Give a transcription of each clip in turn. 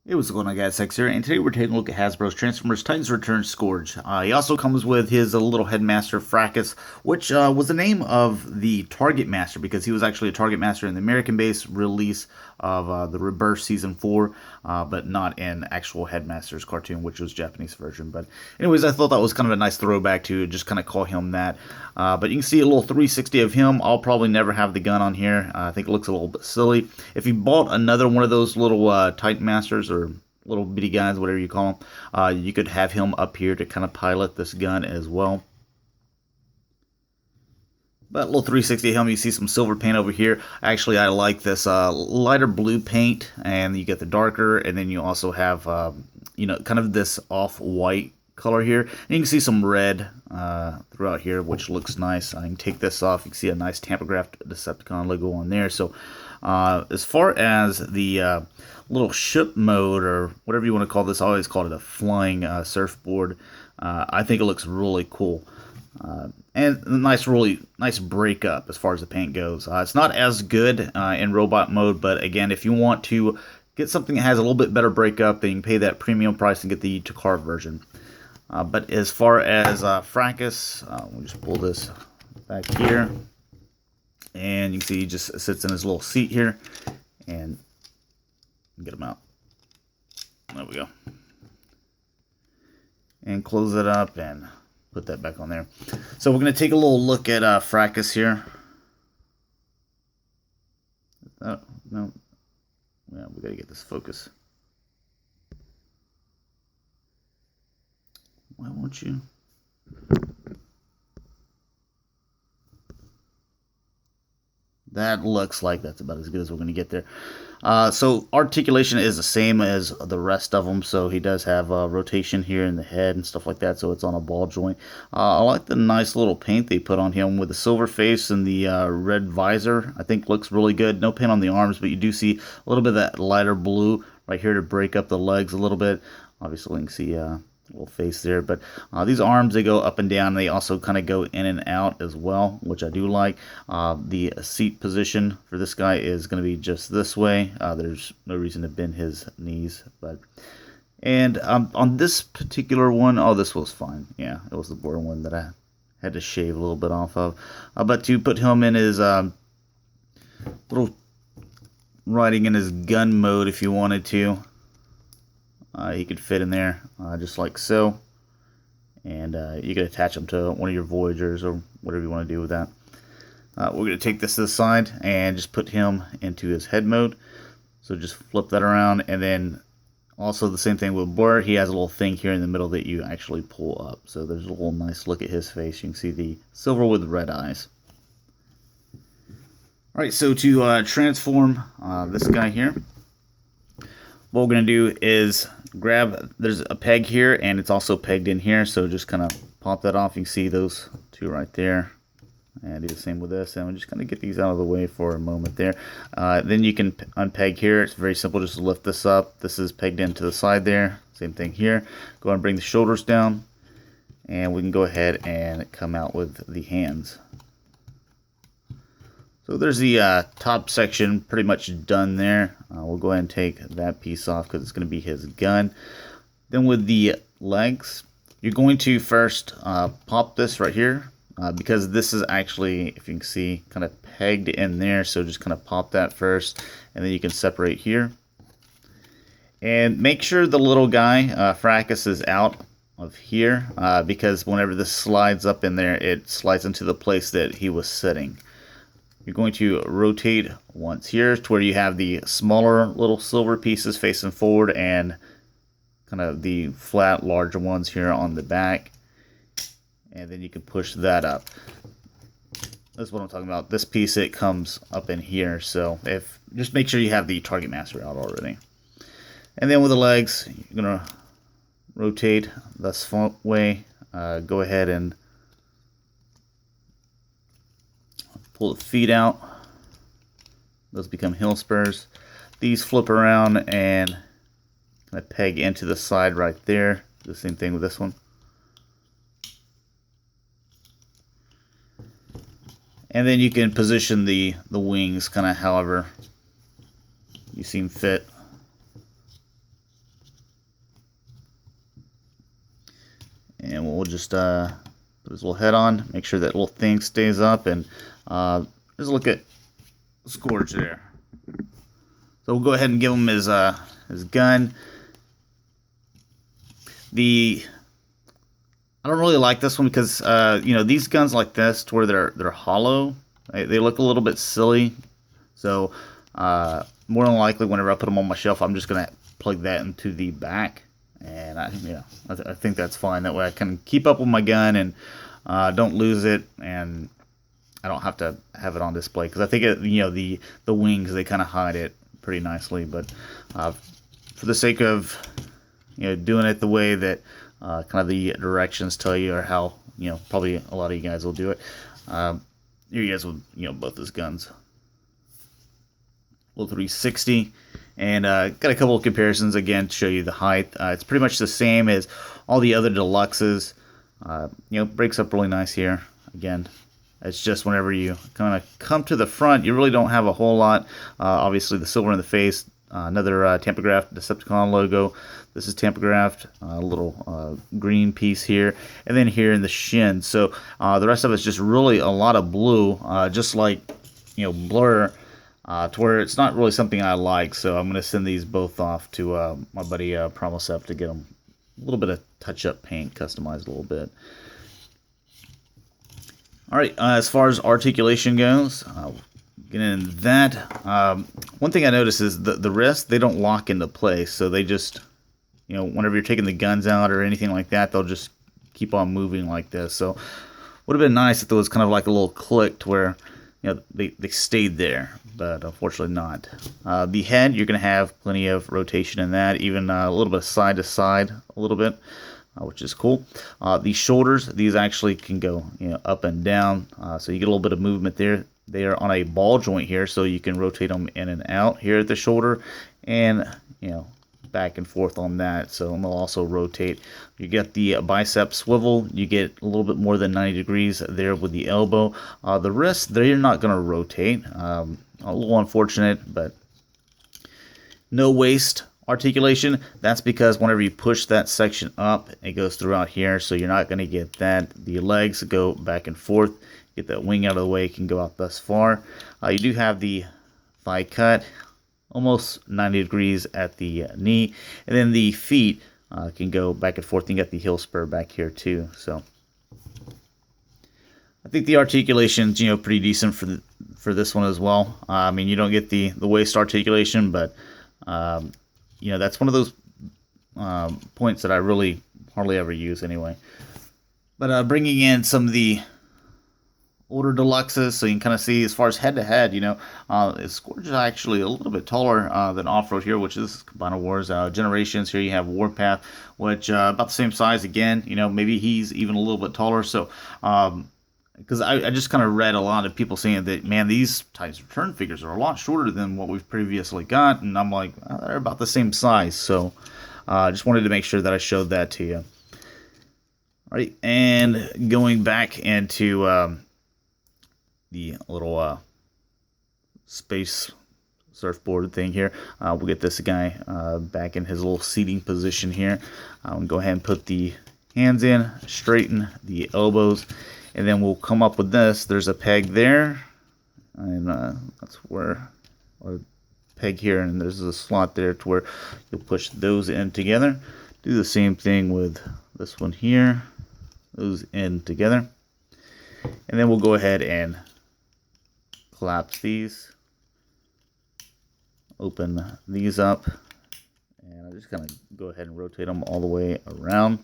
Hey, what's going on, guys? Sex here, and today we're taking a look at Hasbro's Transformers Titans Return Scourge. He also comes with his little headmaster, Fracas, which was the name of the Target Master because he was actually a Target Master in the American base release of the Rebirth Season 4, but not in actual Headmaster's cartoon, which was Japanese version. But anyways, I thought that was kind of a nice throwback to just kind of call him that. But you can see a little 360 of him. I'll probably never have the gun on here. I think it looks a little bit silly. If you bought another one of those little Titan Masters or little bitty guys, whatever you call them, you could have him up here to kind of pilot this gun as well. But a little 360 helmet, you see some silver paint over here. Actually, I like this lighter blue paint, and you get the darker, and then you also have, kind of this off-white color here. And you can see some red throughout here, which looks nice. I can take this off. You can see a nice Tampergraph Decepticon logo on there. So as far as the little ship mode, or whatever you want to call this, I always call it a flying surfboard. I think it looks really cool. And really nice breakup as far as the paint goes. It's not as good in robot mode, but again, if you want to get something that has a little bit better breakup, then you can pay that premium price and get the Takar version. But as far as Fracas, we'll just pull this back here, and you can see he just sits in his little seat here, and get him out. There we go. And close it up and put that back on there. So we're going to take a little look at Fracas here. Oh, no. Yeah, we got to get this focus. Why won't you? That looks like that's about as good as we're going to get there. So articulation is the same as the rest of them. So he does have rotation here in the head and stuff like that. So it's on a ball joint. I like the nice little paint they put on him with the silver face and the red visor. I think looks really good. No paint on the arms, but you do see a little bit of that lighter blue right here to break up the legs a little bit. Obviously, you can see little face there, but these arms, they go up and down. They also kind of go in and out as well, which I do like. The seat position for this guy is going to be just this way. There's no reason to bend his knees, and on this particular one, oh, this was fine. Yeah, it was the boring one that I had to shave a little bit off of. But to put him in his little riding in his gun mode, if you wanted to, he could fit in there just like so, and you could attach him to one of your Voyagers or whatever you want to do with that. We're going to take this to the side and just put him into his head mode. So just flip that around, and then also the same thing with Blur. He has a little thing here in the middle that you actually pull up. So there's a little nice look at his face. You can see the silver with red eyes. Alright, so to transform this guy here, what we're going to do is grab, there's a peg here, and it's also pegged in here, so just kind of pop that off. You can see those two right there, and do the same with this, and we'll just kind of get these out of the way for a moment there. Then you can unpeg here. It's very simple, just to lift this up. This is pegged into the side there. Same thing here. Go ahead and bring the shoulders down, and we can go ahead and come out with the hands. So there's the top section pretty much done there. We'll go ahead and take that piece off because it's going to be his gun. Then with the legs, you're going to first pop this right here because this is actually, if you can see, kind of pegged in there. So just kind of pop that first, and then you can separate here. And make sure the little guy, Fracas, is out of here because whenever this slides up in there, it slides into the place that he was sitting. You're going to rotate once here to where you have the smaller little silver pieces facing forward and kind of the flat larger ones here on the back, and then you can push that up. That's what I'm talking about. This piece, it comes up in here, so just make sure you have the Target Master out already. And then with the legs, you're gonna rotate this way. Go ahead and pull the feet out. Those become heel spurs. These flip around and kind of peg into the side right there. The same thing with this one. And then you can position the wings kind of however you seem fit. And we'll just put his little head on, make sure that little thing stays up, and just look at Scourge there. So we'll go ahead and give him his gun. I don't really like this one because you know, these guns like this, to where they're hollow, they look a little bit silly. So more than likely, whenever I put them on my shelf, I'm just gonna plug that into the back, and I think that's fine. That way, I can keep up with my gun and don't lose it, and I don't have to have it on display, because I think you know, the wings, they kind of hide it pretty nicely. But for the sake of, you know, doing it the way that kind of the directions tell you, or how, you know, probably a lot of you guys will do it. Here you guys with, you know, both his guns. Little 360, and got a couple of comparisons again to show you the height. It's pretty much the same as all the other deluxes. You know, breaks up really nice here. Again, it's just whenever you kind of come to the front, you really don't have a whole lot. Obviously, the silver in the face, another tampographed Decepticon logo. This is tampographed, a little green piece here, and then here in the shin. So the rest of it's just really a lot of blue, just like, you know, Blur. To where it's not really something I like, so I'm going to send these both off to my buddy Promosep to get them a little bit of touch-up paint, customized a little bit. Alright, as far as articulation goes, getting into that, one thing I noticed is the wrists, they don't lock into place, so they just, you know, whenever you're taking the guns out or anything like that, they'll just keep on moving like this. So would have been nice if there was kind of like a little click to where, you know, they stayed there, but unfortunately not. The head, you're going to have plenty of rotation in that, even a little bit side to side, a little bit, which is cool. The shoulders, these actually can go, you know, up and down, so you get a little bit of movement there. They are on a ball joint here, so you can rotate them in and out here at the shoulder, and, you know, back and forth on that. So they'll also rotate. You get the bicep swivel, you get a little bit more than 90 degrees there with the elbow. The wrist, they're not going to rotate. A little unfortunate, but no waist articulation. That's because whenever you push that section up, it goes throughout here, so you're not going to get that. The legs go back and forth. Get that wing out of the way, it can go out thus far. You do have the thigh cut, almost 90 degrees at the knee, and then the feet can go back and forth. You got the heel spur back here too. So I think the articulation's, you know, pretty decent for this one as well. I mean, you don't get the waist articulation, but you know, that's one of those points that I really hardly ever use anyway. But bringing in some of the older deluxes, so you can kind of see as far as head to head, you know, Scourge is actually a little bit taller than Off-Road here, which is Combiner Wars. Generations, here you have Warpath, which about the same size again, you know, maybe he's even a little bit taller. So because I just kind of read a lot of people saying that, man, these Titans Return figures are a lot shorter than what we've previously got, and I'm like, oh, they're about the same size. So I just wanted to make sure that I showed that to you. All right, and going back into the little space surfboard thing here, we'll get this guy back in his little seating position here. We'll go ahead and put the hands in, straighten the elbows, and then we'll come up with this. There's a peg there, and that's where, or peg here, and there's a slot there to where you'll push those in together. Do the same thing with this one here, those in together, and then we'll go ahead and collapse these, open these up, and I'm just going to go ahead and rotate them all the way around.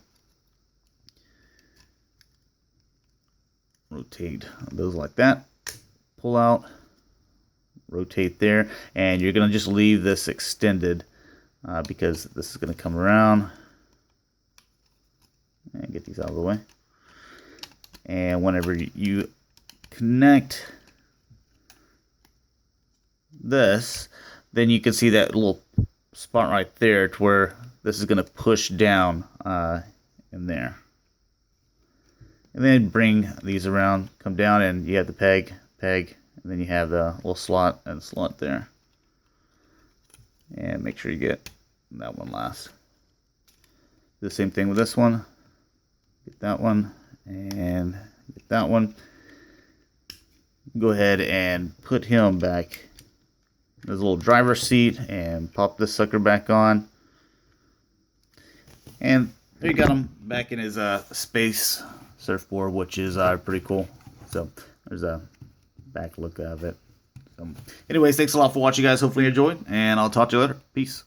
Rotate those like that, pull out, rotate there, and you're going to just leave this extended because this is going to come around, and get these out of the way. And whenever you connect this, then you can see that little spot right there to where this is going to push down in there. And then bring these around, come down, and you have the peg, and then you have the little slot and slot there. And make sure you get that one last. Do the same thing with this one. Get that one and get that one. Go ahead and put him back in his little driver's seat and pop this sucker back on. And there you got him back in his space surfboard, which is pretty cool. So there's a back look of it. So anyways, thanks a lot for watching, guys. Hopefully you enjoyed, and I'll talk to you later. Peace.